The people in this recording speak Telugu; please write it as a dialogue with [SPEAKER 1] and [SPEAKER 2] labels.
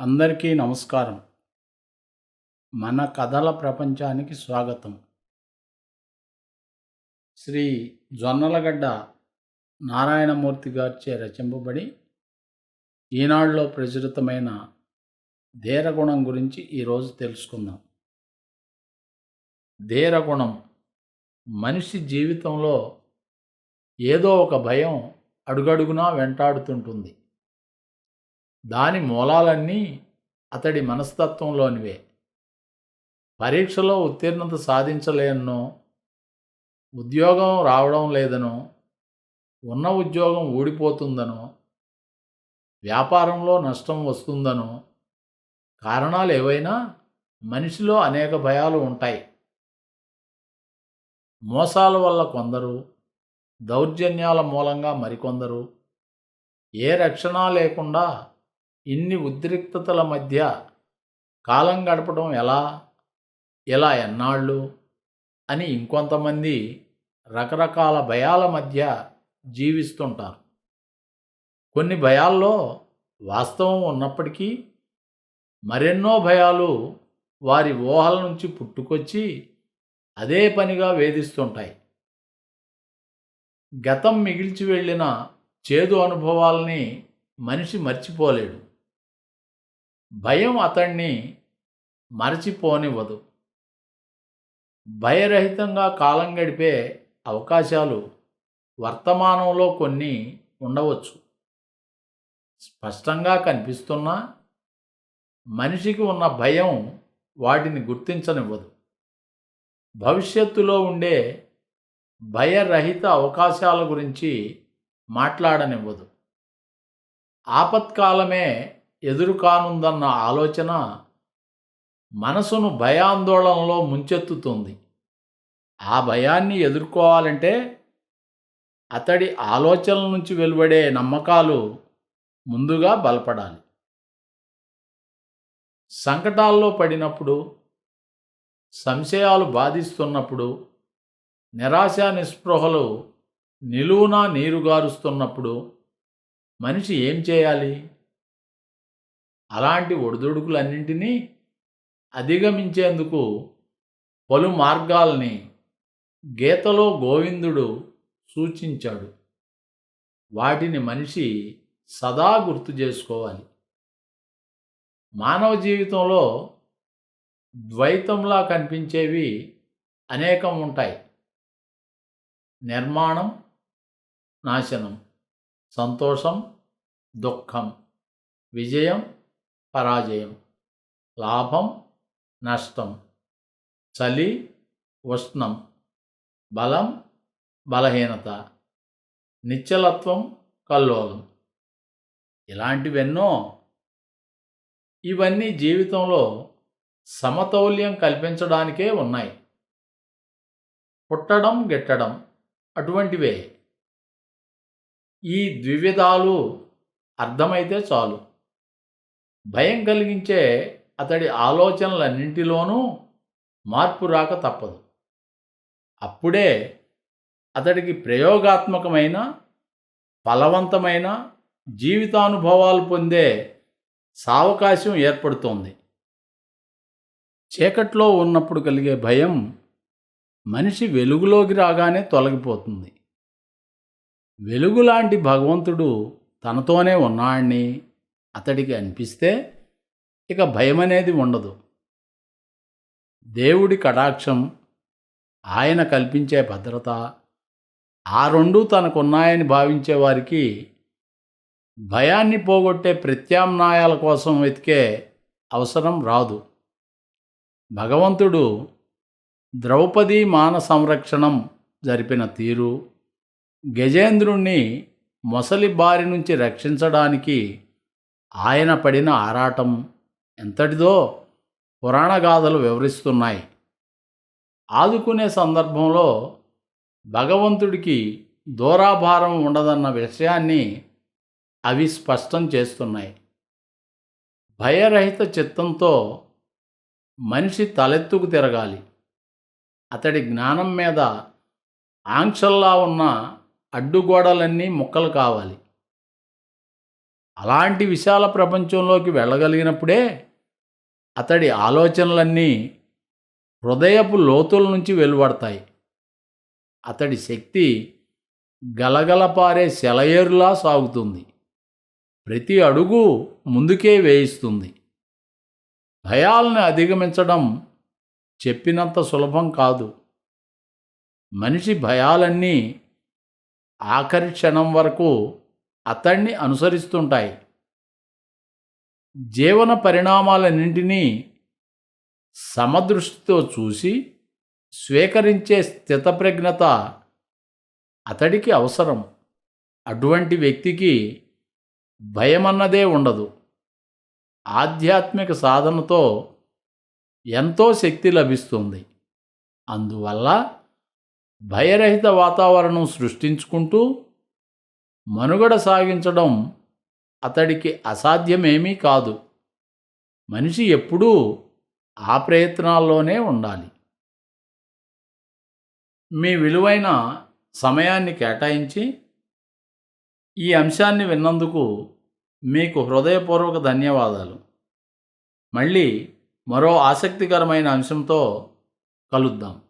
[SPEAKER 1] అందరికీ నమస్కారం. మన కథల ప్రపంచానికి స్వాగతం. శ్రీ జొన్నలగడ్డ నారాయణమూర్తి గారిచే రచింపబడి ఈనాడులో ప్రచురితమైన ధీరగుణం గురించి ఈరోజు తెలుసుకుందాం. ధీరగుణం మనిషి జీవితంలో ఏదో ఒక భయం అడుగడుగునా వెంటాడుతుంటుంది. దాని మూలాలన్నీ అతడి మనస్తత్వంలోనివే. పరీక్షలో ఉత్తీర్ణత సాధించలేనో, ఉద్యోగం రావడం లేదనో, ఉన్న ఉద్యోగం ఊడిపోతుందనో, వ్యాపారంలో నష్టం వస్తుందనో, కారణాలు ఏవైనా మనిషిలో అనేక భయాలు ఉంటాయి. మోసాల వల్ల కొందరు, దౌర్జన్యాల మూలంగా మరికొందరు, ఏ రక్షణ లేకుండా ఇన్ని ఉద్రిక్తతల మధ్య కాలం గడపడం ఎలా, ఇలా ఎన్నాళ్ళు అని ఇంకొంతమంది రకరకాల భయాల మధ్య జీవిస్తుంటారు. కొన్ని భయాల్లో వాస్తవం ఉన్నప్పటికీ మరెన్నో భయాలు వారి ఊహల నుంచి పుట్టుకొచ్చి అదే పనిగా వేధిస్తుంటాయి. గతం మిగిల్చి వెళ్ళిన చేదు అనుభవాల్ని మనిషి మర్చిపోలేడు. భయం అతన్ని మరచిపోనివ్వదు. భయరహితంగా కాలం గడిపే అవకాశాలు వర్తమానంలో కొన్ని ఉండవచ్చు. స్పష్టంగా కనిపిస్తున్నా మనిషికి ఉన్న భయం వాటిని గుర్తించనివ్వదు. భవిష్యత్తులో ఉండే భయరహిత అవకాశాల గురించి మాట్లాడనివ్వదు. ఆపత్కాలమే ఎదురు కానుందన్న ఆలోచన మనసును భయాందోళనలో ముంచెత్తుతుంది. ఆ భయాన్ని ఎదుర్కోవాలంటే అతడి ఆలోచనల నుంచి వెలువడే నమ్మకాలు ముందుగా బలపడాలి. సంకటాల్లో పడినప్పుడు, సంశయాలు బాధిస్తున్నప్పుడు, నిరాశ నిస్పృహలు నిలువునా నీరుగారుస్తున్నప్పుడు మనిషి ఏం చేయాలి? అలాంటి ఒడిదుడుకులన్నింటినీ అధిగమించేందుకు పలు మార్గాల్ని గీతలో గోవిందుడు సూచించాడు. వాటిని మనిషి సదా గుర్తు చేసుకోవాలి. మానవ జీవితంలో ద్వైతంలా కనిపించేవి అనేకం ఉంటాయి. నిర్మాణం, నాశనం, సంతోషం, దుఃఖం, విజయం, పరాజయం, లాభం, నష్టం, చలి, ఉష్ణం, బలం, బలహీనత, నిశ్చలత్వం, కల్లోలం, ఇలాంటివెన్నో. ఇవన్నీ జీవితంలో సమతౌల్యం కల్పించడానికే ఉన్నాయి. పుట్టడం, గిట్టడం అటువంటివే. ఈ ద్వివిధాలు అర్థమైతే చాలు. భయం కలిగించే అతడి ఆలోచనలన్నింటిలోనూ మార్పు రాక తప్పదు. అప్పుడే అతడికి ప్రయోగాత్మకమైన, ఫలవంతమైన జీవితానుభవాలు పొందే సావకాశం ఏర్పడుతోంది. చీకట్లో ఉన్నప్పుడు కలిగే భయం మనిషి వెలుగులోకి రాగానే తొలగిపోతుంది. వెలుగులాంటి భగవంతుడు తనతోనే ఉన్నాడని అతడికి అనిపిస్తే ఇక భయమనేది ఉండదు. దేవుడి కటాక్షం, ఆయన కల్పించే భద్రత, ఆ రెండూ తనకున్నాయని భావించే వారికి భయాన్ని పోగొట్టే ప్రత్యామ్నాయాల కోసం వెతికే అవసరం రాదు. భగవంతుడు ద్రౌపదీ మాన సంరక్షణం జరిపిన తీరు, గజేంద్రుణ్ణి మొసలి బారి నుంచి రక్షించడానికి ఆయన పడిన ఆరాటం ఎంతటిదో పురాణగాథలు వివరిస్తున్నాయి. ఆదుకునే సందర్భంలో భగవంతుడికి దూరాభారం ఉండదన్న విషయాన్ని అవి స్పష్టం చేస్తున్నాయి. భయరహిత చిత్తంతో మనిషి తలెత్తుకు తిరగాలి. అతడి జ్ఞానం మీద ఆంక్షల్లా ఉన్న అడ్డుగోడలన్నీ ముక్కలు కావాలి. అలాంటి విశాల ప్రపంచంలోకి వెళ్ళగలిగినప్పుడే అతడి ఆలోచనలన్నీ హృదయపు లోతుల నుంచి వెలువడతాయి. అతడి శక్తి గలగలపారే సెలయేరులా సాగుతుంది. ప్రతి అడుగు ముందుకే వేయిస్తుంది. భయాల్ని అధిగమించడం చెప్పినంత సులభం కాదు. మనిషి భయాలన్నీ ఆఖరి క్షణం వరకు అతన్ని అనుసరిస్తుంటాయి. జీవన పరిణామాలన్నింటినీ సమదృష్టితో చూసి స్వీకరించే స్థితప్రజ్ఞత అతడికి అవసరం. అటువంటి వ్యక్తికి భయమన్నదే ఉండదు. ఆధ్యాత్మిక సాధనతో ఎంతో శక్తి లభిస్తుంది. అందువల్ల భయరహిత వాతావరణం సృష్టించుకుంటూ మనుగడ సాగించడం అతడికి అసాధ్యమేమీ కాదు. మనిషి ఎప్పుడూ ఆ ప్రయత్నాల్లోనే ఉండాలి. మీ విలువైన సమయాన్ని కేటాయించి ఈ అంశాన్ని విన్నందుకు మీకు హృదయపూర్వక ధన్యవాదాలు. మళ్ళీ మరో ఆసక్తికరమైన అంశంతో కలుద్దాం.